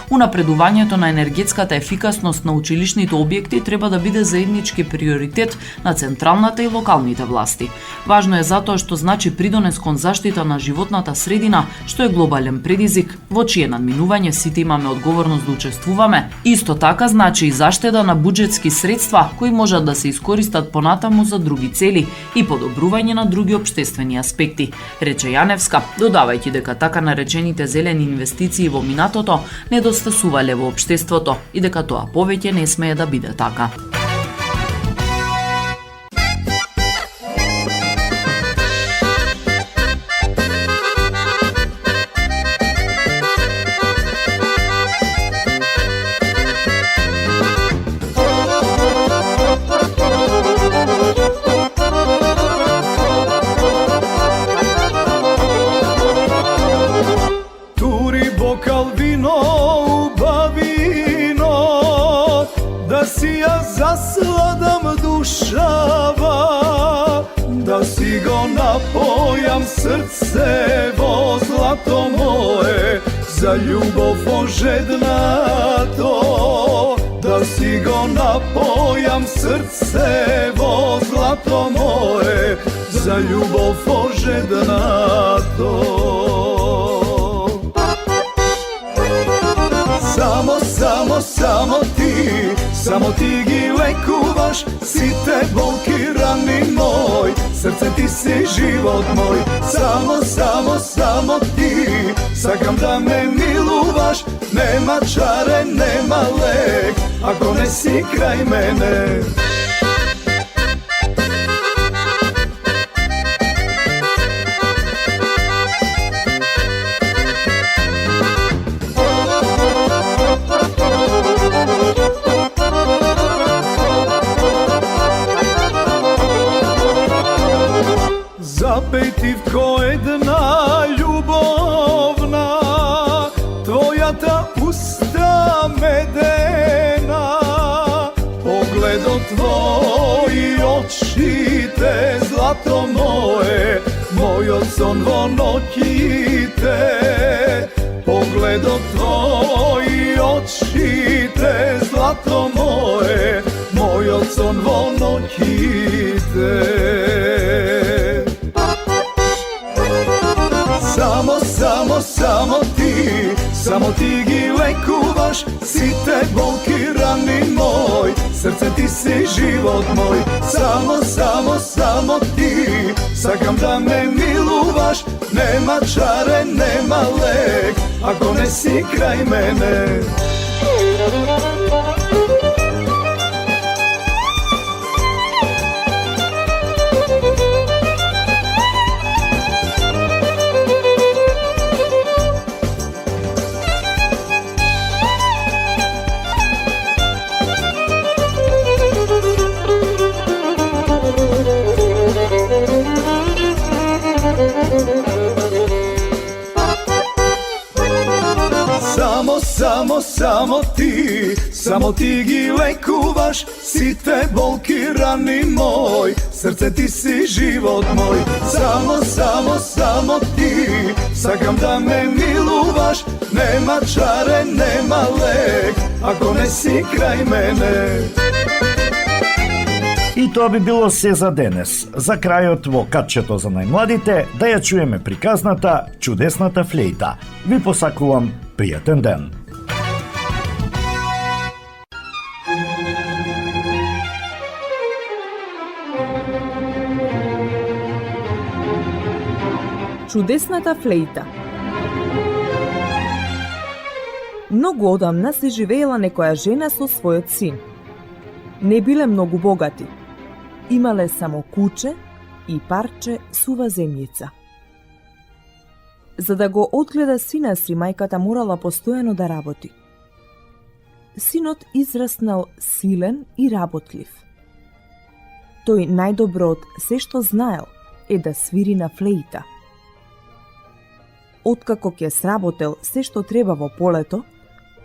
Унапредувањето на енергетската ефикасност на училишните објекти треба да биде заеднички приоритет на централната и локалните власти. Важно е затоа што значи придонес кон заштита на животната средина, што е глобален предизвик, во чие надминување сите имаме одговорност да учествуваме. Исто така значи и заштеда на буџетски средства кои можат да се искористат понатаму за други цели и подобрување на други општествени аспекти, рече Јаневска, додавајќи дека така наречените зелени инвестиции во минатото недостасувале во општеството и дека тоа повеќе не смее да биде така. Засладам душава, да си го напојам срце во злато мое, за љубов ожеднато. Да си го напојам срце во злато мое, за љубов ожеднато. Само ти ги лекуваш сите болки рани мој, срце ти си живот мој. Само ти, сакам да ме милуваш, нема чаре, нема лек, ако не си крај мене. Запетивко една љубовна, твојата уста медена, погледот твој очите, злато мое, мојот сон во ноќите. Погледот твој очите, злато мое, мојот сон во ноќите. Само ти ги лекуваш сите болки рани мој, срце ти си живот мој. Само ти, сакам да ме милуваш, нема чаре, нема лек, ако не си крај мене. Само ти ги лекуваш сите болки рани мој, срце ти си живот мој. Само ти, сакам да ме милуваш, нема чаре, нема лек, ако не си крај мене. И тоа би било се за денес. За крајот во катчето за најмладите да ја чуеме приказната Чудесната флејта. Ви посакувам пријатен ден. Чудесната флејта. Многу одамна се живеела некоја жена со својот син. Не биле многу богати. Имале само куче и парче сува земјица. За да го одгледа сина си, мајката морала постојано да работи. Синот израснал силен и работлив. Тој најдобро од се што знаел е да свири на флејта. Откако ќе сработел се што треба во полето,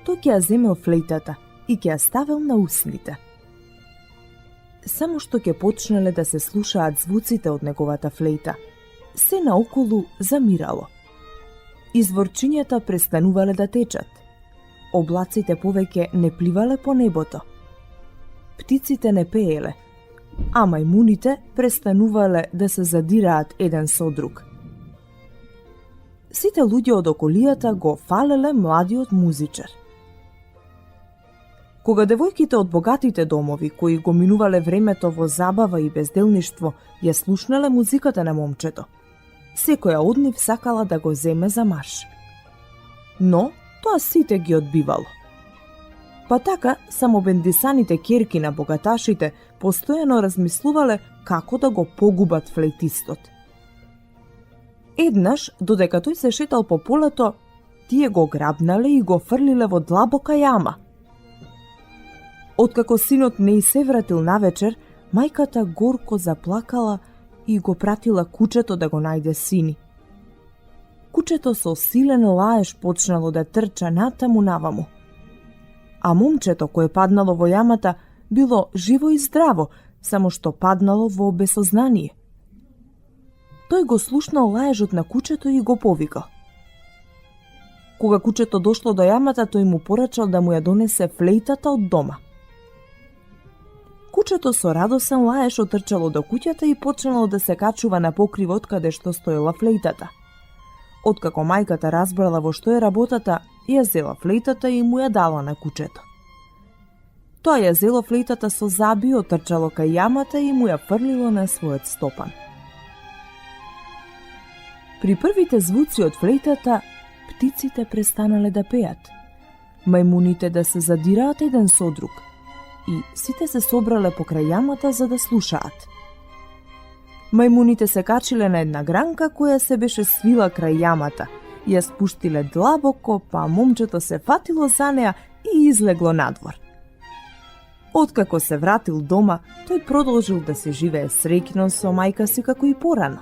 тој ќе ја земел флејтата и ќе ја ставел на усните. Само што ќе почнале да се слушаат звуците од неговата флејта, се наоколу замирало. Изворчињата престанувале да течат. Облаците повеќе не пливале по небото. Птиците не пееле, а мајмуните престанувале да се задираат еден со друг. Сите луѓе од околијата го фалеле младиот музичар. Кога девојките од богатите домови, кои го минувале времето во забава и безделништво, ја слушнале музиката на момчето, секоја од нив сакала да го земе за маж. Но тоа сите ги одбивало. Па така, само бендисаните керки на богаташите постојано размислувале како да го погубат флейтистот. Еднаш, додека тој се шетал по полето, тие го грабнале и го фрлиле во длабока јама. Откако синот не и се вратил навечер, мајката горко заплакала и го пратила кучето да го најде сини. Кучето со силен лаеж почнало да трча натаму наваму. А момчето кое паднало во јамата било живо и здраво, само што паднало во безсознание. Тој го слушнал лаежот на кучето и го повикал. Кога кучето дошло до јамата, тој му порачал да му ја донесе флејтата од дома. Кучето со радосен лаеж отрчало до куќата и почнало да се качува на покривот каде што стоела флејтата. Откако мајката разбрала во што е работата, ја зела флејтата и му ја дала на кучето. Тоа ја зело флејтата со заби, отрчало кај јамата и му ја фрлило на својот стопан. При првите звуци од флејтата, птиците престанале да пеат, мајмуните да се задираат еден со друг и сите се собрале покрај јамата за да слушаат. Мајмуните се качиле на една гранка која се беше свила крај јамата, ја спуштиле длабоко, па момчето се фатило за неа и излегло надвор. Откако се вратил дома, тој продолжил да се живее среќно со мајка си како и порано.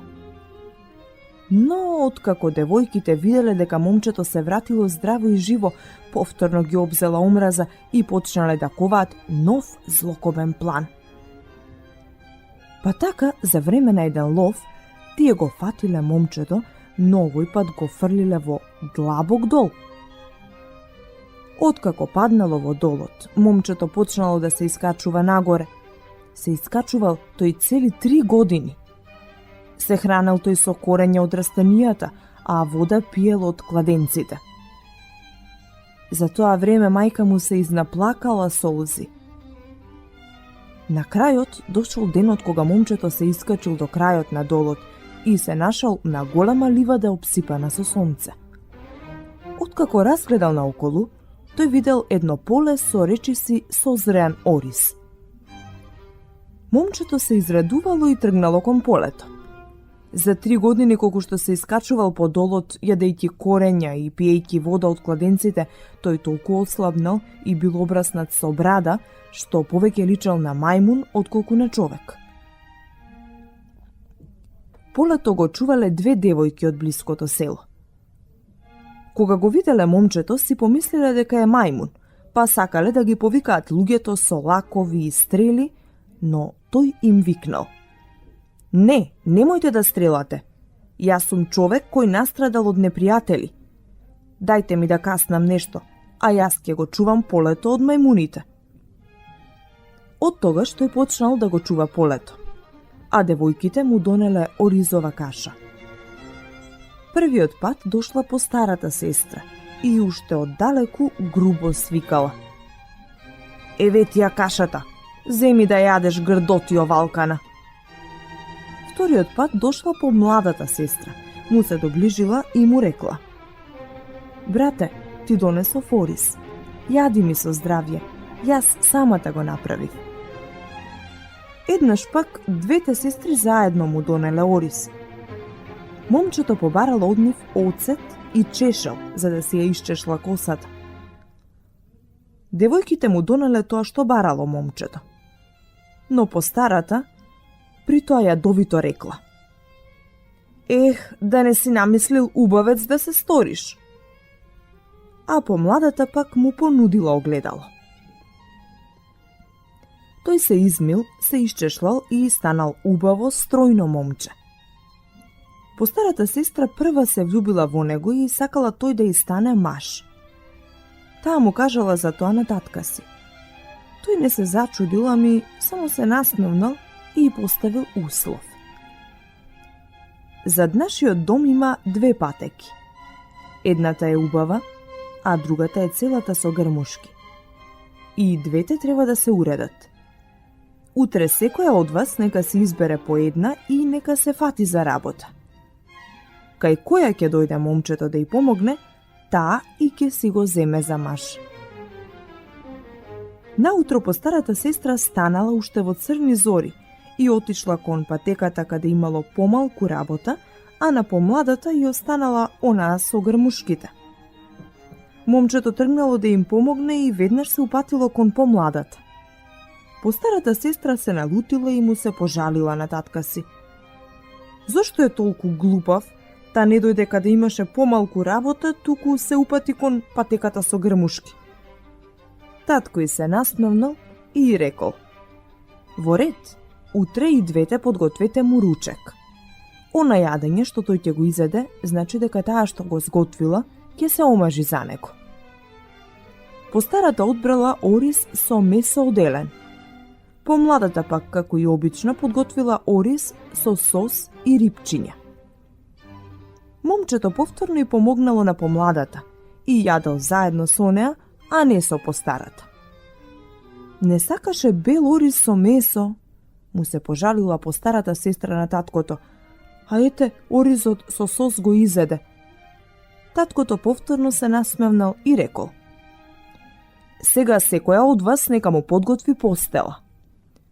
Но откако девојките виделе дека момчето се вратило здраво и живо, повторно ги обзела омраза и почнале да коваат нов злокобен план. Па така, за време на еден лов, тие го фатиле момчето, но овој пат го фрлиле во длабок дол. Откако паднало во долот, момчето почнало да се искачува нагоре. Се искачувал тој цели 3 години. Се хранел тој со корење од растенијата, а вода пиел од кладенците. За тоа време мајка му се изнаплакала солзи. На крајот дошол денот кога момчето се искачил до крајот на долот и се нашал на голема ливада обсипана со сонце. Откако разгледал наоколу, тој видел едно поле со речиси созреан ориз. Момчето се израдувало и тргнало кон полето. За 3 години колку што се искачувал по долот, јадејќи корења и пиејќи вода од кладенците, тој толку ослабнал и бил обраснат со брада, што повеќе личал на мајмун отколку на човек. Полето го чувале 2 девојки од блиското село. Кога го виделе момчето, си помислиле дека е мајмун, па сакале да ги повикаат луѓето со лакови и стрели, но тој им викнал: "Не, немојте да стрелате. Јас сум човек кој настрадал од непријатели. Дајте ми да каснам нешто, а јас ќе го чувам полето од мајмуните." Од тогаш тој почнал да го чува полето, а девојките му донеле оризова каша. Првиот пат дошла по старата сестра и уште оддалеку грубо свикала: "Еве ти ја кашата, земи да јадеш грдотио валкана." Вториот пат дошла по младата сестра, му се доближила и му рекла: "Брате, ти донесов ориз, јади ми со здравје, јас самата го направив." Еднаш пак двете сестри заедно му донеле ориз. Момчето побарало од нив оцет и чешел за да си ја исчешла косата. Девојките му донеле тоа што барало момчето. Но по старата, при тоа јадовито рекла: "Ех, да не си намислил убавец да се сториш." А по младата пак му понудила огледало. Тој се измил, се исчешлал и станал убаво, стројно момче. По старата сестра прва се влюбила во него и сакала тој да и стане маж. Таа му кажала за тоа на татка си. Тој не се зачудил, ами само се насмевнал и поставил услов. Зад нашиот дом има две патеки. Едната е убава, а другата е целата со грмушки. И двете треба да се уредат. Утре секоја од вас нека се избере по една и нека се фати за работа. Кај која ќе дојде момчето да й помогне, таа и ќе си го земе за маж. Наутро по старата сестра станала уште во црни зори и отишла кон патеката каде имало помалку работа, а на помладата ја останала онаа со грмушките. Момчето тргнало да им помогне и веднаш се упатило кон помладата. По старата сестра се налутила и му се пожалила на татка си. Зошто е толку глупав, та не дојде каде имаше помалку работа, туку се упати кон патеката со грмушки? Татко и се насмевнал и рекол: "Во ред, утре и двете подгответе му ручек. Она јадење што тој ќе го изеде, значи дека таа што го сготвила ќе се омажи за него." По старата одбрала ориз со месо од елен. Помладата пак, како и обично, подготвила ориз со сос и рипчиња. Момчето повторно и помогнало на помладата и јадел заедно со неа, а не со постарата. Не сакаше бел ориз со месо, му се пожалила постарата сестра на таткото. А ете, оризот со сос го изеде. Таткото повторно се насмевнал и рекол: "Сега секоја од вас нека му подготви постела.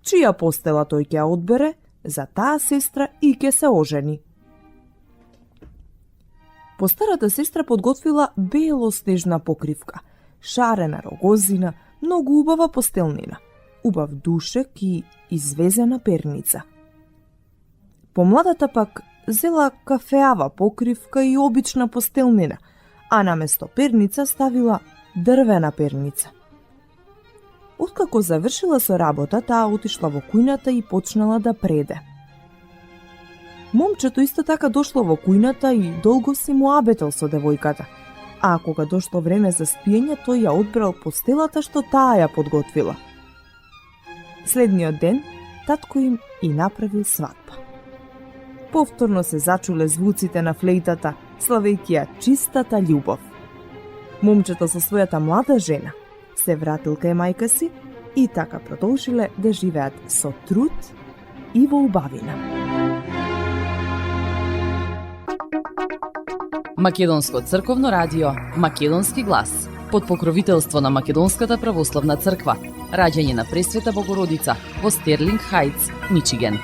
Чија постела тој ќе ја одбере, за таа сестра и ќе се ожени." Постарата сестра подготвила белоснежна покривка, шарена рогозина, многу убава постелнина, убав душек и извезена перница. Помладата пак зела кафеава покривка и обична постелнина, а наместо перница ставила дрвена перница. Откако завршила со работа, таа отишла во кујната и почнала да преде. Момчето исто така дошло во кујната и долго си му абетел со девојката, а кога дошло време за спиење, тој ја одбрал постелата што таа ја подготвила. Следниот ден, татко им и направил свадба. Повторно се зачуле звуците на флейтата, славејќи ја чистата љубов. Момчето со својата млада жена се вратил кај мајка си и така продолжиле да живеат со труд и во убавина. Македонско црковно радио, Македонски глас, под покровителство на Македонската православна црква, раѓање на Пресвета Богородица во Стерлинг Хајтс, Мичиген.